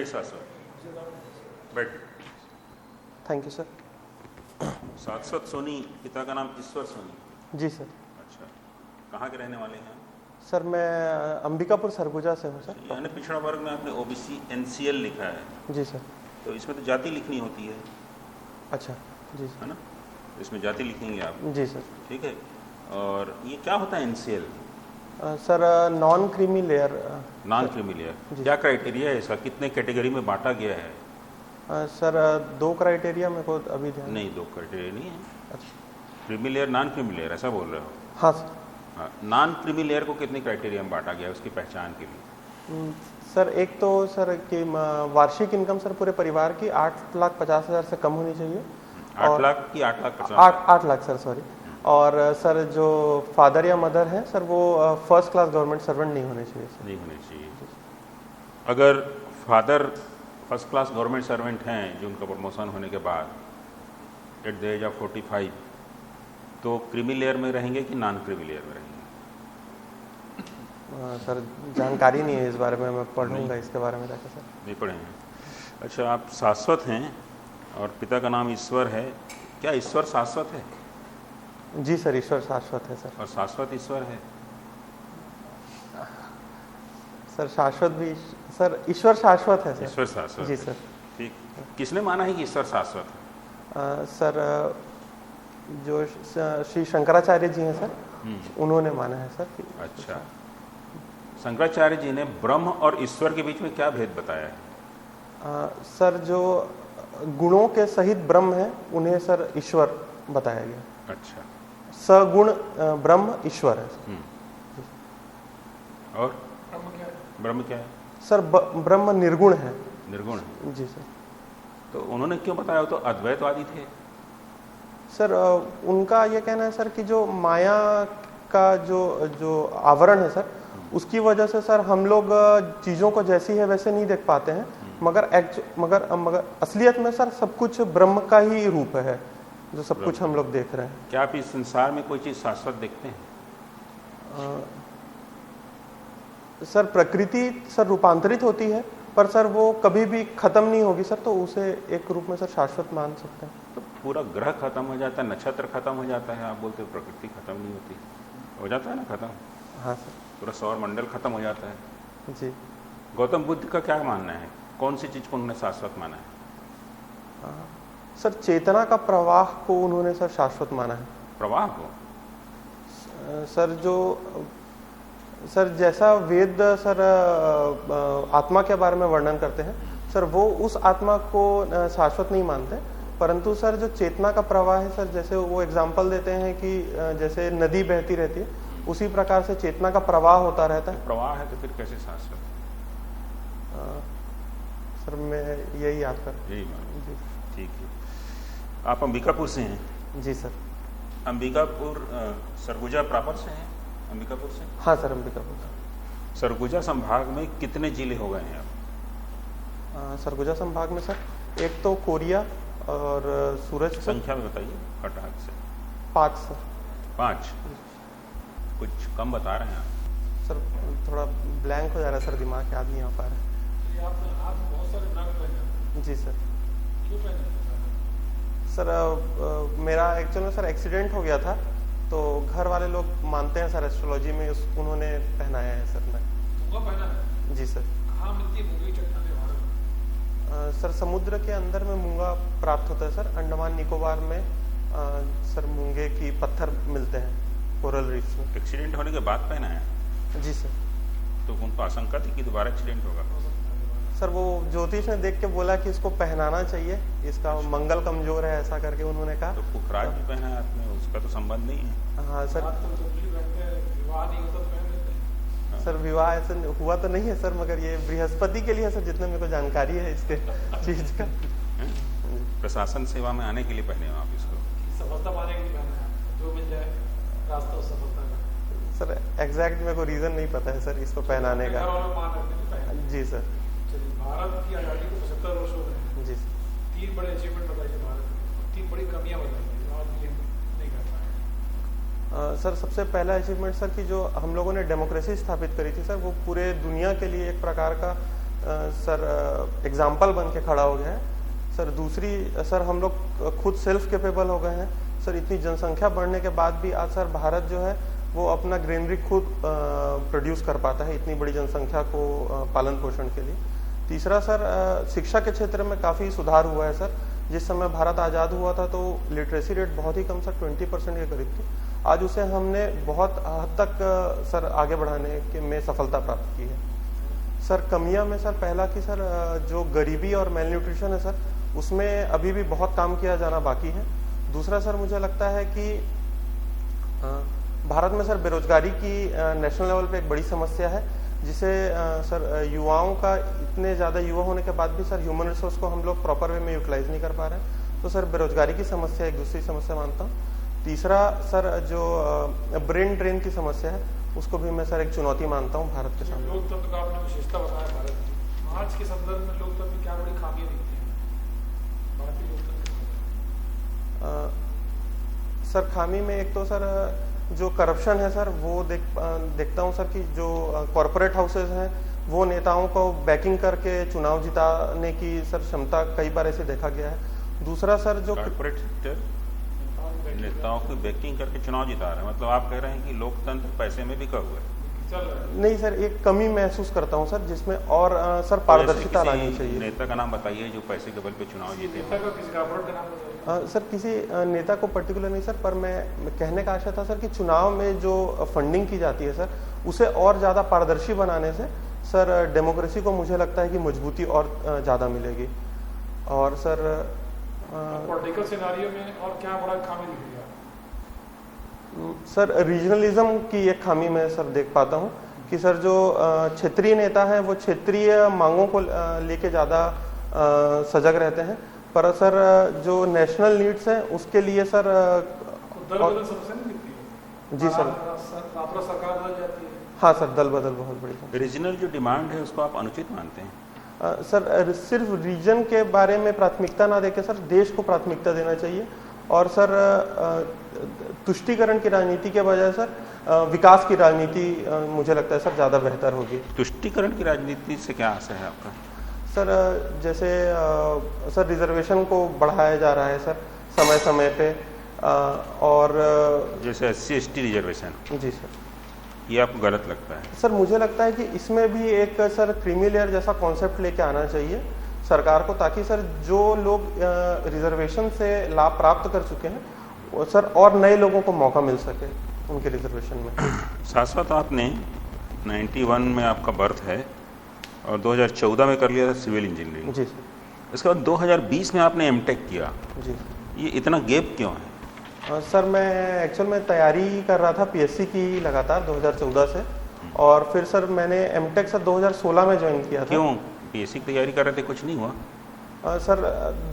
बताइए शाश्वत। बैठ। Thank you sir. शाश्वत सोनी, पिता का नाम ईश्वर सोनी। जी सर। अच्छा, कहाँ के रहने वाले हैं? सर मैं अंबिकापुर सरगुजा से हूँ सर। यानी पिछड़ा वर्ग में आपने ओबीसी NCL लिखा है। जी सर। तो इसमें तो जाति लिखनी होती है। अच्छा जी सर। है ना, इसमें जाति लिखेंगे आप। जी सर। ठीक है। और ये क्या होता है NCL? Sir non creamy layer. Non creamy layer. क्या क्राइटेरिया है इसका, कितने कैटेगरी में बांटा गया है? सर 2 क्राइटेरिया मेरे को अभी ध्यान नहीं, 2 क्राइटेरिया नहीं है। अच्छा। Creamy layer, non creamy layer, ऐसा बोल रहे हो? हाँ सर। हाँ, नॉन क्रीमी लेयर को कितने क्राइटेरिया में बांटा गया है उसकी पहचान के लिए? सर एक तो सर कि वार्षिक इनकम सर पूरे परिवार की 8,50,000 से कम होनी चाहिए। 8 लाख की 8,50,000? 8 लाख सर, सॉरी। और सर जो फादर या मदर है सर वो फर्स्ट क्लास गवर्नमेंट सर्वेंट नहीं होने चाहिए सर। नहीं होने चाहिए। अगर father first class government servant हैं जो उनका प्रमोशन होने के बाद एट द एज ऑफ 45, तो क्रीमी लेयर में रहेंगे कि नॉन क्रीमी लेयर में रहेंगे? सर जानकारी नहीं है इस बारे में, मैं पढ़ूंगा इसके बारे में जाकर सर। नहीं पढ़े हैं? अच्छा, आप शाश्वत हैं और पिता का नाम ईश्वर है। क्या ईश्वर शाश्वत है? जी सर, ईश्वर शाश्वत है सर। और शाश्वत ईश्वर है? सर शाश्वत भी सर, ईश्वर शाश्वत है सर। ईश्वर शाश्वत। जी सर। ठीक। किसने माना है कि ईश्वर शाश्वत है? सर जो श्री शंकराचार्य जी हैं सर, उन्होंने माना है सर। अच्छा, शंकराचार्य जी ने ब्रह्म और ईश्वर के बीच में क्या भेद बताया है? सर जो गुणों के सहित ब्रह्म है उन्हें सर ईश्वर बताया गया। अच्छा, सगुण ब्रह्म ईश्वर है। और ब्रह्म क्या है? सर ब्रह्म निर्गुण है। निर्गुण है। जी सर। तो उन्होंने क्यों बताया? वो तो अद्वैतवादी थे। सर उनका ये कहना है सर कि जो माया का जो आवरण है सर, उसकी वजह से सर हम लोग चीज़ों को जैसी है वैसे नहीं देख पाते हैं, मगर असलियत में सर सब कुछ ब्रह्म का ही रूप है जो सब कुछ हम लोग देख रहे हैं। क्या आप इस संसार में कोई चीज़ शाश्वत देखते हैं? सर प्रकृति सर रूपांतरित होती है, पर सर वो कभी भी खत्म नहीं होगी सर, तो उसे एक रूप में सर शाश्वत मान सकते हैं। तो पूरा ग्रह खत्म हो जाता है, नक्षत्र खत्म हो जाता है, आप बोलते हो प्रकृति खत्म नहीं होती? हो जाता है ना खत्म। हाँ सर। पूरा सौर मंडल खत्म हो जाता है। जी। गौतम बुद्ध का क्या मानना है? कौन सी चीज़ को उन्होंने शाश्वत माना है? सर चेतना का प्रवाह को उन्होंने सर शाश्वत माना है। प्रवाह को? सर जो सर जैसा वेद सर आत्मा के बारे में वर्णन करते हैं सर, वो उस आत्मा को शाश्वत नहीं मानते, परंतु सर जो चेतना का प्रवाह है सर, जैसे वो एग्जाम्पल देते हैं कि जैसे नदी बहती रहती है, उसी प्रकार से चेतना का प्रवाह होता रहता है। प्रवाह है तो फिर कैसे शाश्वत? सर मैं यही याद कर। यही मान। ठीक है। आप अंबिकापुर से हैं? जी सर। अंबिकापुर सरगुजा प्रॉपर से हैं? अंबिकापुर से? हाँ सर, अंबिकापुर। सरगुजा संभाग में कितने जिले हो गए हैं आप? सरगुजा संभाग में सर एक तो कोरिया और सूरज। संख्या में बताइए फटाक से। 5 सर। 5? कुछ कम बता रहे हैं आप सर, थोड़ा ब्लैंक हो जा रहा है सर, दिमाग याद नहीं आ पा रहा है। आप बहुत सारे नाम पहने? जी सर। क्यों पहने? सर मेरा एक्चुअल में सर एक्सीडेंट हो गया था, तो घर वाले लोग मानते हैं सर एस्ट्रोलॉजी में, उन्होंने पहनाया है सर। मैं मूंगा पहना है? जी सर। कहाँ मिलती है मूंगे चट्टानें भारत में? सर समुद्र के अंदर में मूंगा प्राप्त होता है सर। अंडमान निकोबार में सर मूंगे की पत्थर मिलते हैं कोरल रीफ्स में। एक्सीडेंट होने के बाद पहना है? जी सर। तो उनको आशंका थी कि दोबारा एक्सीडेंट होगा? सर वो ज्योतिष ने देख के बोला कि इसको पहनाना चाहिए, इसका मंगल कमजोर है ऐसा करके उन्होंने कहा। तो पुखराज भी पहना है आपने, उसका तो संबंध नहीं है। हाँ सर। विवाह नहीं होता पहन लेते हैं। सर विवाह ऐसे हुआ तो नहीं है सर, मगर ये बृहस्पति के लिए सर जितना मेरे को जानकारी है इसके चीज का। प्रशासन सेवा में आने के लिए पहने हो आप इसको? सफलता पाने के लिए पहना है, जो मिल जाए रास्ता उस सफलता का। सर एग्जैक्ट मेरे को रीजन नहीं पता है सर इसको पहनाने का। जी सर। भारत की आज़ादी को 75 वर्ष हो गए हैं। जी सर। 3 बड़े अचीवमेंट बताइए भारत में, 3 बड़ी कमियां बताइए आज ये नहीं कर पाए। सर सबसे पहला अचीवमेंट सर कि जो हम लोगों ने डेमोक्रेसी स्थापित करी थी सर, वो पूरे दुनिया के लिए एक प्रकार का सर एग्जाम्पल बन के खड़ा हो गया है। सर दूसरी सर हम लोग खुद सेल्फ कैपेबल हो गए हैं सर। इतनी जनसंख्या बढ़ने के बाद भी आज सर भारत जो है वो अपना ग्रेनरी खुद प्रोड्यूस कर पाता है इतनी बड़ी जनसंख्या को पालन पोषण के लिए। तीसरा सर शिक्षा के क्षेत्र में काफ़ी सुधार हुआ है सर। जिस समय भारत आज़ाद हुआ था तो लिटरेसी रेट बहुत ही कम सर 20% के करीब थी। आज उसे हमने बहुत हद तक सर आगे बढ़ाने के में सफलता प्राप्त की है। सर कमियां में सर पहला कि सर जो गरीबी और मेल न्यूट्रिशन है सर उसमें अभी भी बहुत काम किया जाना बाकी है। दूसरा सर मुझे लगता है कि भारत में सर बेरोजगारी की नेशनल लेवल पे एक बड़ी समस्या है, जिसे सर युवाओं का इतने ज़्यादा युवा होने के बाद भी सर ह्यूमन रिसोर्स को हम लोग प्रॉपर वे में यूटिलाइज नहीं कर पा रहे हैं। तो सर बेरोजगारी की समस्या एक दूसरी समस्या मानता हूँ। तीसरा सर जो ब्रेन ड्रेन की समस्या है उसको भी मैं सर एक चुनौती मानता हूँ भारत के सामने। लोकतंत्र का आपने विशेषता बताया भारत की, आज के संदर्भ में लोकतंत्र में क्या बड़ी खामियां दिखती हैं भारतीय लोकतंत्र में? सर खामी में एक तो सर जो करप्शन है सर वो देखता हूँ सर कि जो कॉरपोरेट हाउसेज हैं वो नेताओं को बैकिंग करके चुनाव जिताने की सर क्षमता कई बार ऐसे देखा गया है। दूसरा सर जो कॉर्पोरेट सेक्टर नेताओं की बैकिंग करके चुनाव जिता रहे हैं, मतलब आप कह रहे हैं कि लोकतंत्र पैसे में बिका हुआ है? नहीं सर, एक कमी महसूस करता हूँ सर जिसमें और सर पारदर्शिता लानी चाहिए। नेता का नाम बताइए जो पैसे के बल पे चुनाव जीते। सर किसी नेता को पर्टिकुलर नहीं सर, पर मैं कहने का आशा था सर कि चुनाव में जो फंडिंग की जाती है सर उसे और ज़्यादा पारदर्शी बनाने से सर डेमोक्रेसी को मुझे लगता है कि मजबूती और ज़्यादा मिलेगी। और सर पॉलिटिकल सिनेरियो में और क्या बड़ा खामी दिखेगा? सर रीजनलिज्म की एक खामी मैं सर देख पाता हूँ कि सर जो क्षेत्रीय नेता हैं वो क्षेत्रीय मांगों को लेके ज़्यादा सजग रहते हैं, पर सर जो नेशनल नीड्स हैं उसके लिए सर जी सर सरकार बदल जाती है। हाँ सर, दल बदल बहुत बड़ी। रीजनल जो डिमांड है उसको आप अनुचित मानते हैं? सर सिर्फ रीजन के बारे में प्राथमिकता ना देके सर देश को प्राथमिकता देना चाहिए। और सर तुष्टीकरण की राजनीति के बजाय सर विकास की राजनीति मुझे लगता है सर ज़्यादा बेहतर होगी। तुष्टीकरण की राजनीति से क्या आशा है आपका? सर जैसे सर रिजर्वेशन को बढ़ाया जा रहा है सर समय समय पे, और जैसे SC/ST रिजर्वेशन। जी सर, ये आपको गलत लगता है? सर मुझे लगता है कि इसमें भी एक सर क्रीमी लेयर जैसा कॉन्सेप्ट लेके आना चाहिए सरकार को, ताकि सर जो लोग रिजर्वेशन से लाभ प्राप्त कर चुके हैं वो सर और नए लोगों को मौका मिल सके उनके रिजर्वेशन में। साथ साथ आपने 91 में आपका बर्थ है और 2014 में कर लिया था सिविल इंजीनियरिंग। जी सर। इसके बाद 2020 में आपने MTech किया। जी। ये इतना गैप क्यों है? सर मैं एक्चुअल में तैयारी कर रहा था PSC की लगातार 2014 से, और फिर सर मैंने MTech सर 2016 में ज्वाइन किया था। क्यों PSC की तैयारी कर रहे थे, कुछ नहीं हुआ? सर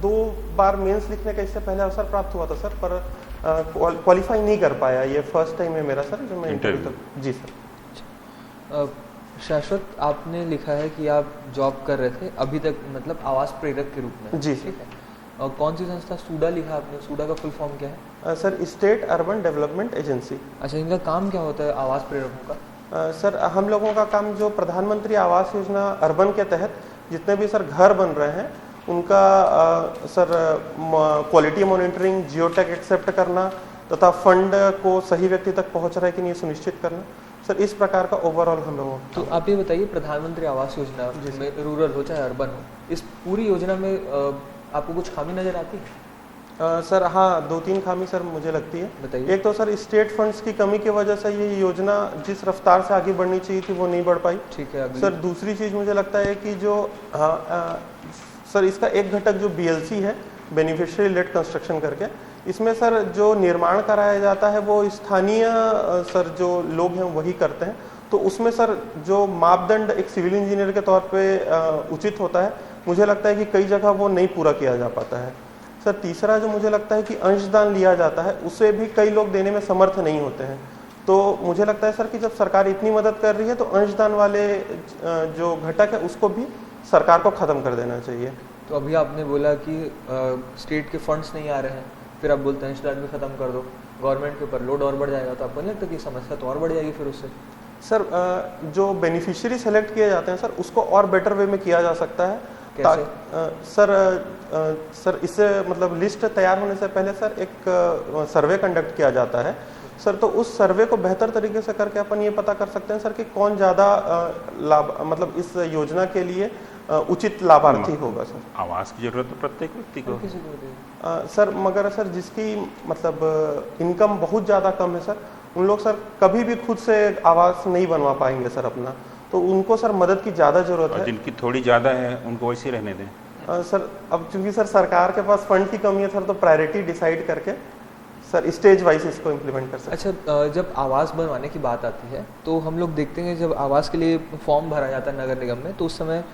2 बार मेंस लिखने का इससे पहले अवसर प्राप्त हुआ था सर, पर क्वालिफाई नहीं कर पाया। ये फर्स्ट टाइम है मेरा सर जो मैं इंटरव्यू तक। जी सर। शाश्वत, आपने लिखा है कि आप जॉब कर रहे थे अभी तक, मतलब आवास प्रेरक के रूप में। जी ठीक है। और कौन सी संस्था? सूडा लिखा आपने। सूडा का फुल फॉर्म क्या है? Sir state urban development agency. अच्छा, इनका काम क्या होता है आवास प्रेरकों का? सर हम लोगों का काम जो प्रधानमंत्री आवास योजना अर्बन के तहत जितने भी सर घर बन रहे हैं उनका sir quality monitoring, geotag accept करना तथा फंड को सही व्यक्ति तक पहुंच रहा है कि नहीं सुनिश्चित करना। सर इस प्रकार का ओवरऑल हम लोगों। तो आप ये बताइए, प्रधानमंत्री आवास योजना जिसमें रूरल हो चाहे अर्बन हो, इस पूरी योजना में आपको कुछ खामी नजर आती है? सर हाँ, 2-3 खामी सर मुझे लगती है। बताइए। एक तो सर स्टेट फंड्स की कमी की वजह से ये योजना जिस रफ्तार से आगे बढ़नी चाहिए थी वो नहीं बढ़ पाई। ठीक है। सर दूसरी चीज़ मुझे लगता है कि जो सर इसका एक घटक जो BLC है, बेनिफिशियरी लेड कंस्ट्रक्शन करके, इसमें सर जो निर्माण कराया जाता है वो स्थानीय सर जो लोग हैं वही करते हैं। तो उसमें सर जो मापदंड एक सिविल इंजीनियर के तौर पे उचित होता है, मुझे लगता है कि कई जगह वो नहीं पूरा किया जा पाता है। सर तीसरा जो मुझे लगता है कि अंशदान लिया जाता है उसे भी कई लोग देने में समर्थ नहीं होते हैं। तो मुझे लगता है सर कि जब सरकार इतनी मदद कर रही है तो अंशदान वाले जो घटक है उसको भी सरकार को ख़त्म कर देना चाहिए। तो अभी आपने बोला कि स्टेट के फंड्स नहीं आ रहे हैं, फिर आप बोलते हैं अंशदान भी ख़त्म कर दो, गवर्नमेंट के ऊपर लोड और बढ़ जाएगा, तो आपको नहीं लगता कि समस्या तो और बढ़ जाएगी फिर उससे? सर जो बेनिफिशियरी सेलेक्ट किए जाते हैं सर, उसको और बेटर वे में किया जा सकता है। कैसे? सर इससे मतलब लिस्ट तैयार होने से पहले सर एक सर्वे कंडक्ट किया जाता है सर। तो उस सर्वे को बेहतर तरीके से करके अपन ये पता कर सकते हैं सर कि कौन ज़्यादा लाभ मतलब इस योजना के लिए उचित लाभार्थी होगा सर। आवास की जरूरत तो प्रत्येक व्यक्ति को किसी को दे। सर मगर सर जिसकी मतलब इनकम बहुत ज़्यादा कम है सर, उन लोग सर कभी भी खुद से आवास नहीं बनवा पाएंगे सर अपना, तो उनको सर मदद की ज़्यादा ज़रूरत और है। जिनकी थोड़ी ज़्यादा है उनको वैसे ही रहने दें। सर अब चूंकि सर सरकार के पास फंड की कमी है सर, तो प्रायोरिटी डिसाइड करके सर स्टेज वाइज इसको इम्प्लीमेंट कर सकते हैं। अच्छा, जब आवास बनवाने की बात आती है तो हम लोग देखते हैं जब आवास के लिए फॉर्म भरा जाता है नगर निगम में, तो उस समय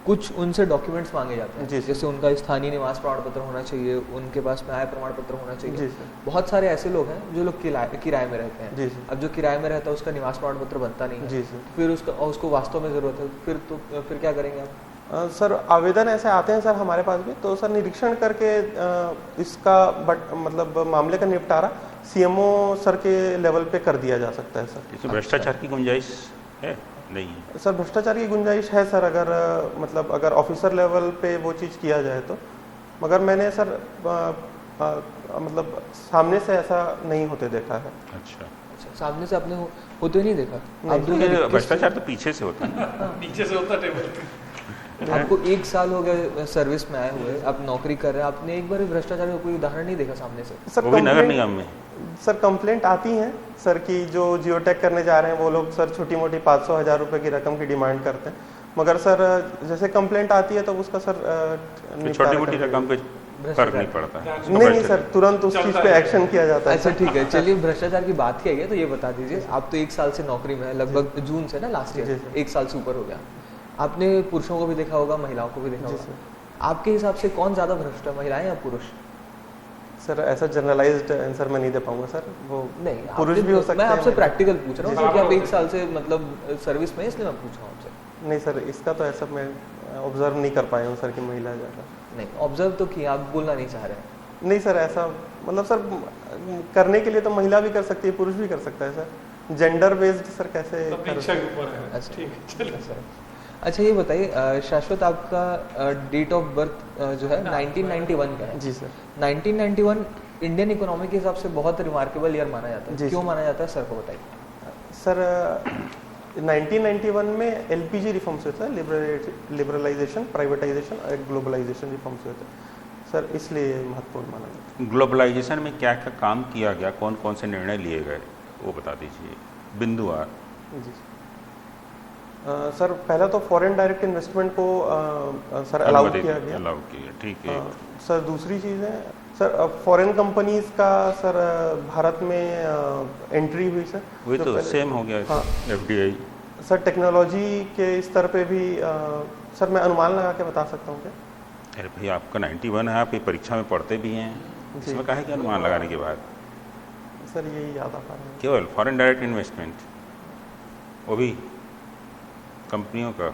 कुछ उनसे डॉक्यूमेंट्स मांगे जाते हैं। जी सर। जैसे उनका स्थानीय निवास प्रमाण पत्र होना चाहिए, उनके पास में आय प्रमाण पत्र होना जी चाहिए। सर। बहुत सारे ऐसे लोग हैं जो लोग किराए में रहते हैं। जी सर। अब जो किराए में रहता है उसका निवास प्रमाण पत्र बनता नहीं है। जी सर। फिर उसको वास्तव में ज़रूरत है, फिर क्या करेंगे आप? सर आवेदन ऐसे आते हैं सर हमारे पास भी, तो सर निरीक्षण करके इसका मतलब मामले का निपटारा सीएमओ सर के लेवल पे कर दिया जा सकता है सर। इसमें भ्रष्टाचार की गुंजाइश है? नहीं है। सर भ्रष्टाचार की गुंजाइश है सर, अगर मतलब अगर ऑफिसर लेवल पे वो चीज़ किया जाए तो, मगर मैंने सर मतलब सामने से ऐसा नहीं होते देखा है। अच्छा, सामने से आपने होते नहीं देखा? नहीं। क्योंकि भ्रष्टाचार तो पीछे से होता है। नीचे से होता टेबल पे। आपको 1 साल हो गए सर्विस में आए हुए, आप नौकरी कर रहे हैं, आपने एक बार भी भ्रष्टाचार का कोई उदाहरण नहीं देखा सामने से? सर वो भी नगर निगम में? सर कंप्लेंट आती हैं सर कि जो जियोटेक करने जा रहे हैं वो लोग सर छोटी मोटी 500,000 रुपए की रकम की डिमांड करते हैं, मगर सर जैसे कंप्लेंट आती है तो उसका सर छोटी मोटी रकम पे फर्क नहीं पड़ता है। नहीं सर, तुरंत उस चीज पे एक्शन किया जाता है। अच्छा ठीक है, चलिए भ्रष्टाचार की बात की है तो ये बता दीजिए, आप तो 1 साल से नौकरी में है, लगभग जून से ना लास्ट ईयर, 1 साल से ऊपर हो गया। आपने पुरुषों को भी देखा होगा, महिलाओं को भी देखा होगा, आपके हिसाब से कौन ज्यादा भ्रष्ट है, महिलाएं या पुरुष? सर ऐसा जनरलाइज्ड आंसर मैं नहीं दे पाऊंगा सर, वो नहीं, पुरुष भी हो सकते मैं हैं। आपसे प्रैक्टिकल पूछ रहा हूँ क्योंकि आप 1 साल से मतलब सर्विस में, इसलिए मैं पूछ रहा हूँ आपसे। नहीं सर, इसका तो ऐसा मैं ऑब्जर्व नहीं कर पाया हूँ सर कि महिला ज़्यादा। नहीं, ऑब्जर्व तो किया, आप बोलना नहीं चाह रहे? नहीं सर, ऐसा मतलब सर करने के लिए तो महिला भी कर सकती है, पुरुष भी कर सकता है सर। जेंडर बेस्ड सर कैसे परीक्षा के ऊपर है। अच्छा ठीक है, चलिए। अच्छा ये बताइए शाश्वत, आपका डेट ऑफ बर्थ जो है 1991 का है? जी सर। 1991 इंडियन इकोनॉमी के हिसाब से बहुत रिमार्केबल ईयर माना जाता है, जी क्यों सर। माना जाता है सर को बताइए? सर 1991 में एलपीजी रिफॉर्म्स हुए थे, लिबरलाइजेशन, प्राइवेटाइजेशन और ग्लोबलाइजेशन रिफॉर्म्स हुए थे सर, इसलिए महत्वपूर्ण माना जाता ग्लोबलाइजेशन में क्या क्या काम किया गया, कौन कौन से निर्णय लिए गए, वो बता दीजिए बिंदुवार। है। जी सर, पहला तो फॉरेन डायरेक्ट इन्वेस्टमेंट को सर अलाउ किया गया। अलाउ किया, ठीक है। सर दूसरी चीज़ है सर, फॉरेन कंपनीज का सर भारत में एंट्री हुई सर। वही तो सेम हो गया। हाँ। एफडीआई सर टेक्नोलॉजी के स्तर पे भी सर मैं अनुमान लगा के बता सकता हूँ क्या? अरे भाई आपका 91 है, आप ये परीक्षा में पढ़ते भी हैं, इसमें काहे कि अनुमान लगाने के बाद? सर यही याद आ पा रहा है। केवल फॉरेन डायरेक्ट इन्वेस्टमेंट, वो भी कंपनियों का